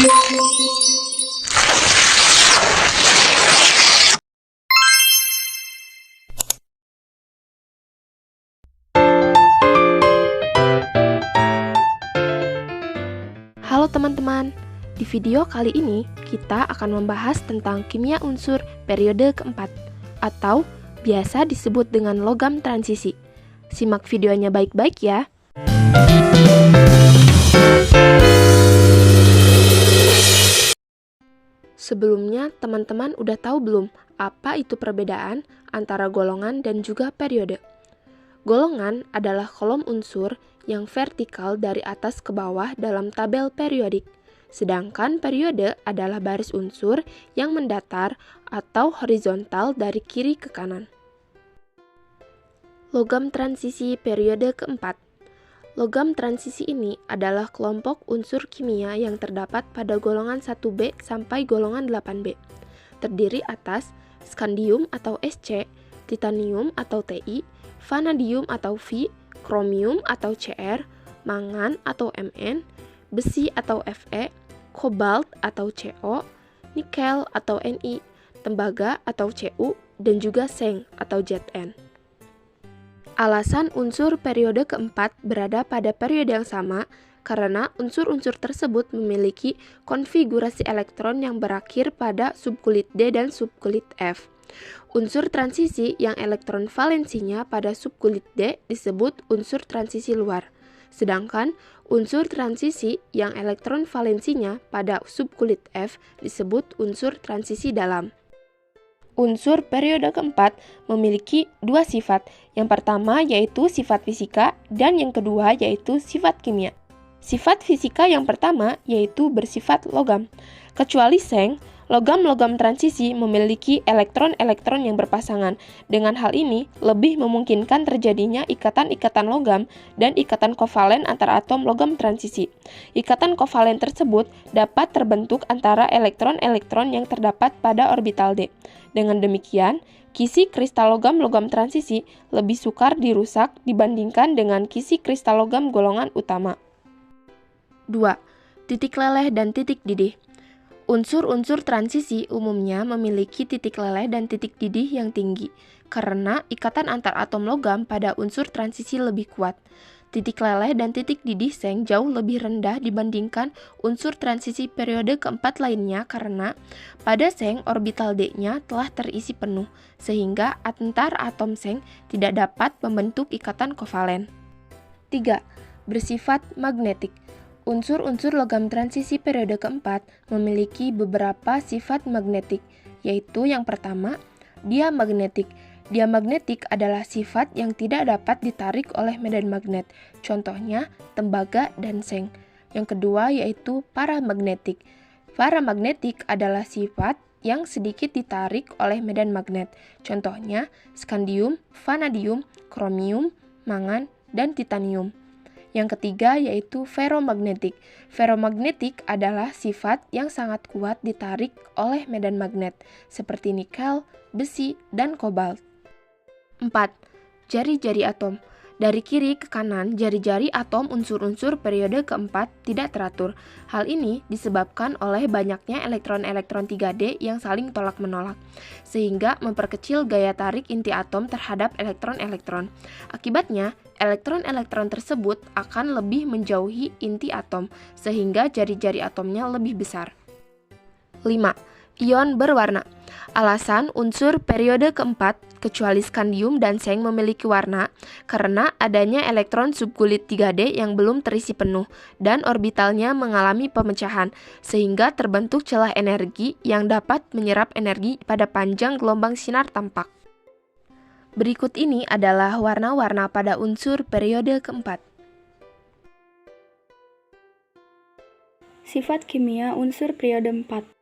Halo teman-teman, di video kali ini kita akan membahas tentang kimia unsur periode keempat atau biasa disebut dengan logam transisi. Simak videonya baik-baik ya. Sebelumnya, teman-teman udah tahu belum apa itu perbedaan antara golongan dan juga periode? Golongan adalah kolom unsur yang vertikal dari atas ke bawah dalam tabel periodik. Sedangkan periode adalah baris unsur yang mendatar atau horizontal dari kiri ke kanan. Logam transisi periode keempat. Logam transisi ini adalah kelompok unsur kimia yang terdapat pada golongan 1B sampai golongan 8B. Terdiri atas skandium atau Sc, titanium atau Ti, vanadium atau V, kromium atau Cr, mangan atau Mn, besi atau Fe, kobalt atau Co, nikel atau Ni, tembaga atau Cu, dan juga seng atau Zn. Alasan unsur periode keempat berada pada periode yang sama karena unsur-unsur tersebut memiliki konfigurasi elektron yang berakhir pada subkulit D dan subkulit F. Unsur transisi yang elektron valensinya pada subkulit D disebut unsur transisi luar, sedangkan unsur transisi yang elektron valensinya pada subkulit F disebut unsur transisi dalam. Unsur periode keempat memiliki dua sifat, yang pertama yaitu sifat fisika dan yang kedua yaitu sifat kimia. Sifat fisika yang pertama yaitu bersifat logam. Kecuali seng, logam-logam transisi memiliki elektron-elektron yang berpasangan. Dengan hal ini, lebih memungkinkan terjadinya ikatan-ikatan logam dan ikatan kovalen antara atom logam transisi. Ikatan kovalen tersebut dapat terbentuk antara elektron-elektron yang terdapat pada orbital D. Dengan demikian, kisi kristal logam-logam transisi lebih sukar dirusak dibandingkan dengan kisi kristal logam golongan utama. 2. Titik leleh dan titik didih. Unsur-unsur transisi umumnya memiliki titik leleh dan titik didih yang tinggi, karena ikatan antar atom logam pada unsur transisi lebih kuat. Titik leleh dan titik didih seng jauh lebih rendah dibandingkan unsur transisi periode keempat lainnya karena pada seng orbital D-nya telah terisi penuh, sehingga antar atom seng tidak dapat membentuk ikatan kovalen. 3. Bersifat magnetik. Unsur-unsur logam transisi periode keempat memiliki beberapa sifat magnetik, yaitu yang pertama, diamagnetik. Diamagnetik adalah sifat yang tidak dapat ditarik oleh medan magnet, contohnya tembaga dan seng. Yang kedua yaitu paramagnetik. Paramagnetik adalah sifat yang sedikit ditarik oleh medan magnet, contohnya skandium, vanadium, kromium, mangan, dan titanium. Yang ketiga yaitu ferromagnetik. Ferromagnetik adalah sifat yang sangat kuat ditarik oleh medan magnet, seperti nikel, besi, dan kobalt. 4. Jari-jari atom. Dari kiri ke kanan, jari-jari atom unsur-unsur periode keempat tidak teratur. Hal ini disebabkan oleh banyaknya elektron-elektron 3D yang saling tolak-menolak, sehingga memperkecil gaya tarik inti atom terhadap elektron-elektron. Akibatnya, elektron-elektron tersebut akan lebih menjauhi inti atom, sehingga jari-jari atomnya lebih besar. 5. Ion berwarna. Alasan unsur periode keempat, kecuali skandium dan seng memiliki warna, karena adanya elektron subkulit 3D yang belum terisi penuh, dan orbitalnya mengalami pemecahan, sehingga terbentuk celah energi yang dapat menyerap energi pada panjang gelombang sinar tampak. Berikut ini adalah warna-warna pada unsur periode keempat. Sifat kimia unsur periode 4.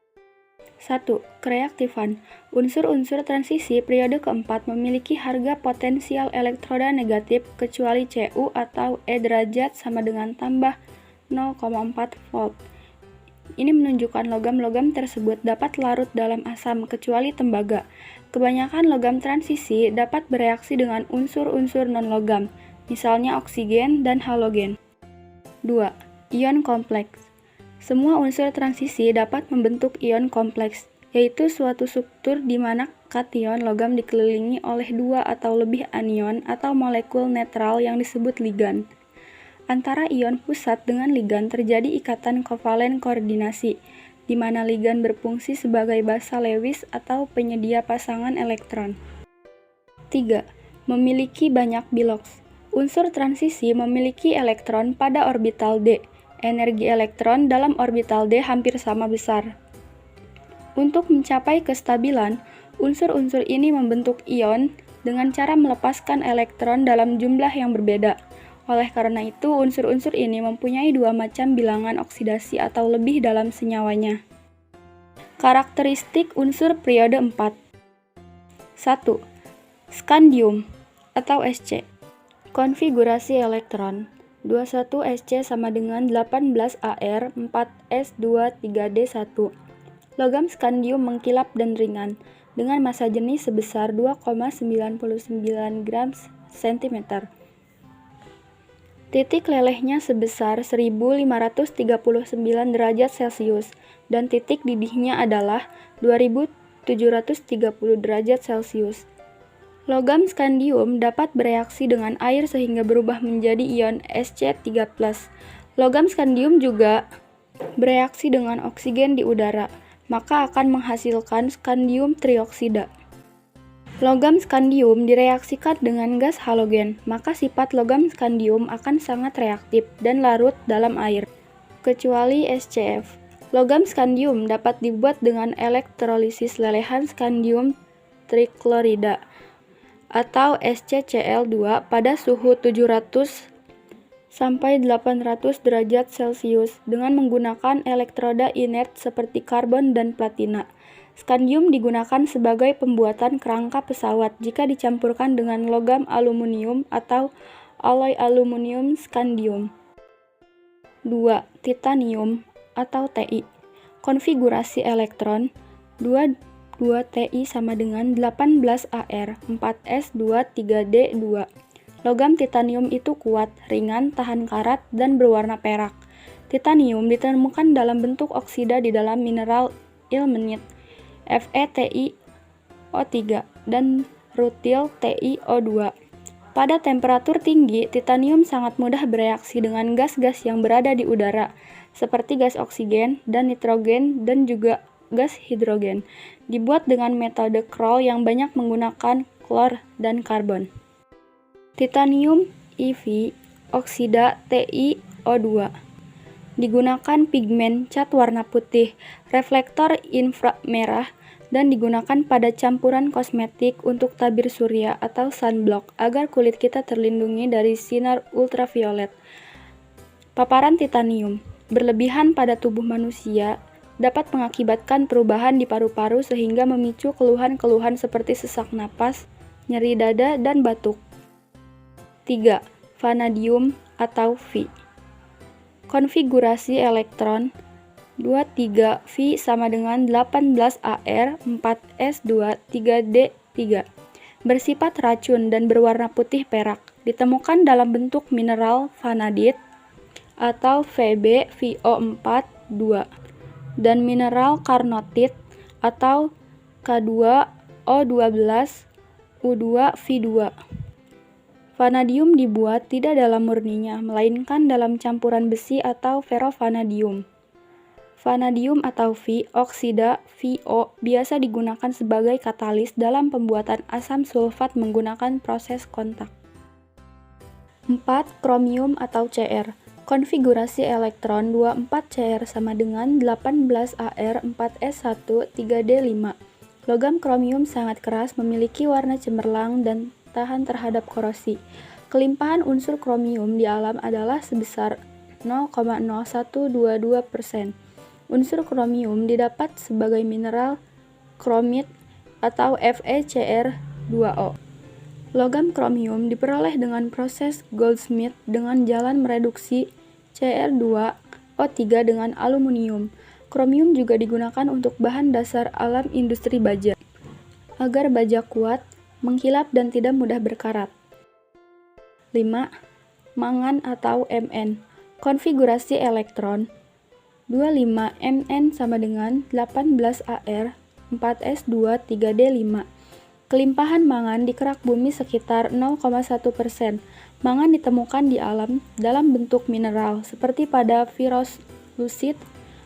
1. Kereaktifan. Unsur-unsur transisi periode keempat memiliki harga potensial elektroda negatif kecuali Cu atau E derajat sama dengan tambah 0,4 volt. Ini menunjukkan logam-logam tersebut dapat larut dalam asam kecuali tembaga. Kebanyakan logam transisi dapat bereaksi dengan unsur-unsur non-logam, misalnya oksigen dan halogen. 2. Ion kompleks. Semua unsur transisi dapat membentuk ion kompleks, yaitu suatu struktur di mana kation logam dikelilingi oleh dua atau lebih anion atau molekul netral yang disebut ligan. Antara ion pusat dengan ligan terjadi ikatan kovalen koordinasi, di mana ligan berfungsi sebagai basa Lewis atau penyedia pasangan elektron. 3. Memiliki banyak bilox. Unsur transisi memiliki elektron pada orbital d. Energi elektron dalam orbital d hampir sama besar. Untuk mencapai kestabilan, unsur-unsur ini membentuk ion dengan cara melepaskan elektron dalam jumlah yang berbeda. Oleh karena itu, unsur-unsur ini mempunyai dua macam bilangan oksidasi atau lebih dalam senyawanya. Karakteristik unsur periode 4. 1. Scandium atau Sc. Konfigurasi elektron 21 Sc sama dengan 18 Ar 4 S2 3D1. Logam scandium mengkilap dan ringan, dengan massa jenis sebesar 2,99 gram cm. Titik lelehnya sebesar 1539 derajat Celcius, dan titik didihnya adalah 2730 derajat Celcius. Logam scandium dapat bereaksi dengan air sehingga berubah menjadi ion Sc3+. Logam scandium juga bereaksi dengan oksigen di udara, maka akan menghasilkan scandium trioksida. Logam scandium direaksikan dengan gas halogen, maka sifat logam scandium akan sangat reaktif dan larut dalam air, kecuali SCF. Logam scandium dapat dibuat dengan elektrolisis lelehan scandium triklorida atau SCCl2 pada suhu 700 sampai 800 derajat Celcius dengan menggunakan elektroda inert seperti karbon dan platina. Scandium digunakan sebagai pembuatan kerangka pesawat jika dicampurkan dengan logam aluminium atau alloy aluminium scandium. 2. Titanium atau Ti. Konfigurasi elektron 2Ti sama dengan 18 Ar 4 S2 3D2. Logam titanium itu kuat, ringan, tahan karat, dan berwarna perak. Titanium ditemukan dalam bentuk oksida di dalam mineral ilmenit FeTiO3 dan rutil TiO2. Pada temperatur tinggi, titanium sangat mudah bereaksi dengan gas-gas yang berada di udara, seperti gas oksigen dan nitrogen dan juga gas hidrogen, dibuat dengan metode Kroll yang banyak menggunakan klor dan karbon. Titanium EV oksida TiO2 digunakan pigmen cat warna putih, reflektor inframerah, dan digunakan pada campuran kosmetik untuk tabir surya atau sunblock agar kulit kita terlindungi dari sinar ultraviolet. Paparan titanium berlebihan pada tubuh manusia dapat mengakibatkan perubahan di paru-paru sehingga memicu keluhan-keluhan seperti sesak napas, nyeri dada, dan batuk. 3. Vanadium atau V. Konfigurasi elektron 23V sama dengan 18 Ar 4 S2 3D3. Bersifat racun dan berwarna putih perak. Ditemukan dalam bentuk mineral vanadit atau VbVO4-2 dan mineral karnotit atau K2O12U2V2. Vanadium dibuat tidak dalam murninya, melainkan dalam campuran besi atau ferrovanadium. Vanadium atau V, oksida VO, biasa digunakan sebagai katalis dalam pembuatan asam sulfat menggunakan proses kontak. 4. Kromium atau Cr. Konfigurasi elektron 24Cr sama dengan 18 Ar 4S1 3D5. Logam kromium sangat keras, memiliki warna cemerlang dan tahan terhadap korosi. Kelimpahan unsur kromium di alam adalah sebesar 0,0122%. Unsur kromium didapat sebagai mineral kromit atau FeCr2O. Logam kromium diperoleh dengan proses Goldsmith dengan jalan mereduksi Cr2O3 dengan aluminium. Kromium juga digunakan untuk bahan dasar alam industri baja, agar baja kuat, mengkilap, dan tidak mudah berkarat. 5. Mangan atau Mn. Konfigurasi elektron 25 Mn sama dengan 18 Ar, 4S2, 3D5. Kelimpahan mangan di kerak bumi sekitar 0,1%. Mangan ditemukan di alam dalam bentuk mineral seperti pada ferroclusit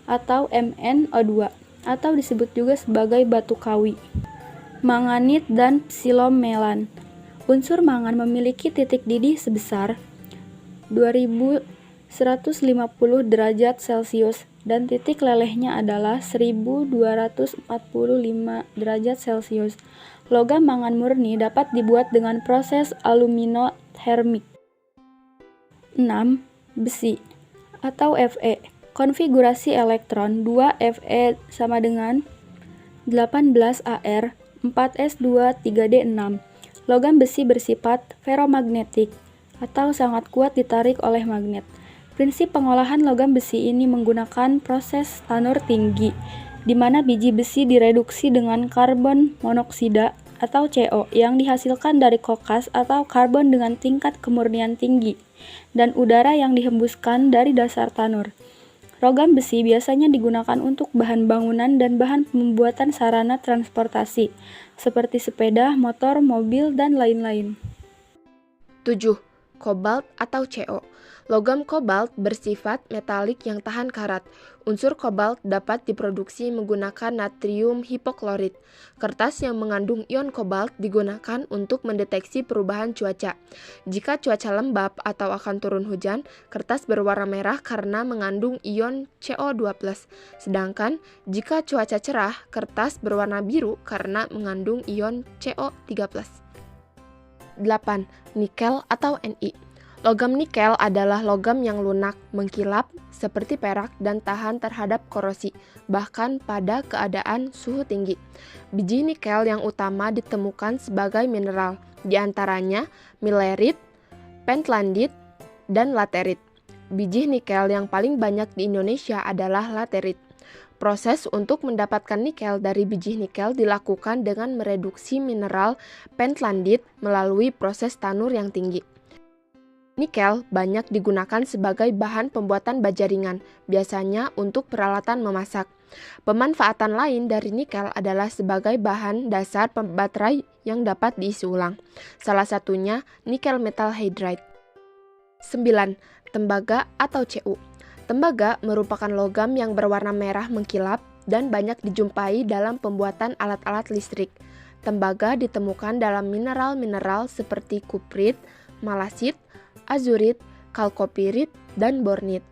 atau MnO2 atau disebut juga sebagai batu kawi, manganit dan psilomelan. Unsur mangan memiliki titik didih sebesar 2150 derajat Celcius dan titik lelehnya adalah 1245 derajat Celcius. Logam mangan murni dapat dibuat dengan proses aluminotermik. 6. Besi atau Fe. Konfigurasi elektron 2 Fe sama dengan 18 Ar, 4S2, 3D6. Logam besi bersifat ferromagnetik atau sangat kuat ditarik oleh magnet. Prinsip pengolahan logam besi ini menggunakan proses tanur tinggi, di mana biji besi direduksi dengan karbon monoksida atau CO yang dihasilkan dari kokas atau karbon dengan tingkat kemurnian tinggi, dan udara yang dihembuskan dari dasar tanur. Logam besi biasanya digunakan untuk bahan bangunan dan bahan pembuatan sarana transportasi, seperti sepeda, motor, mobil, dan lain-lain. 7. Kobalt atau CO. Logam kobalt bersifat metalik yang tahan karat. Unsur kobalt dapat diproduksi menggunakan natrium hipoklorit. Kertas yang mengandung ion kobalt digunakan untuk mendeteksi perubahan cuaca. Jika cuaca lembab atau akan turun hujan, kertas berwarna merah karena mengandung ion CO2+. Sedangkan jika cuaca cerah, kertas berwarna biru karena mengandung ion CO3+. 8. Nikel atau Ni. Logam nikel adalah logam yang lunak, mengkilap, seperti perak dan tahan terhadap korosi, bahkan pada keadaan suhu tinggi. Biji nikel yang utama ditemukan sebagai mineral, di antaranya milerit, pentlandit, dan laterit. Biji nikel yang paling banyak di Indonesia adalah laterit. Proses untuk mendapatkan nikel dari biji nikel dilakukan dengan mereduksi mineral pentlandit melalui proses tanur yang tinggi. Nikel banyak digunakan sebagai bahan pembuatan baja ringan, biasanya untuk peralatan memasak. Pemanfaatan lain dari nikel adalah sebagai bahan dasar baterai yang dapat diisi ulang. Salah satunya nikel metal hydride. 9. Tembaga atau Cu. Tembaga merupakan logam yang berwarna merah mengkilap dan banyak dijumpai dalam pembuatan alat-alat listrik. Tembaga ditemukan dalam mineral-mineral seperti kuprit, malasit, azurit, kalkopirit, dan bornit.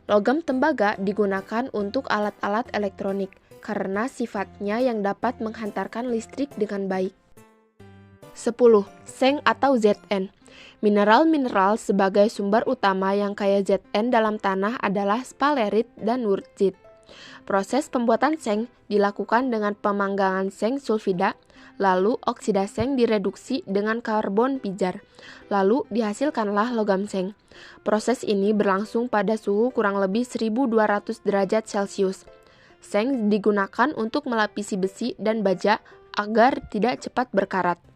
Logam tembaga digunakan untuk alat-alat elektronik karena sifatnya yang dapat menghantarkan listrik dengan baik. 10. Seng atau Zn. Mineral-mineral sebagai sumber utama yang kaya Zn dalam tanah adalah sphalerite dan wurtzit. Proses pembuatan seng dilakukan dengan pemanggangan seng sulfida, lalu oksida seng direduksi dengan karbon pijar, lalu dihasilkanlah logam seng. Proses ini berlangsung pada suhu kurang lebih 1200 derajat Celcius. Seng digunakan untuk melapisi besi dan baja agar tidak cepat berkarat.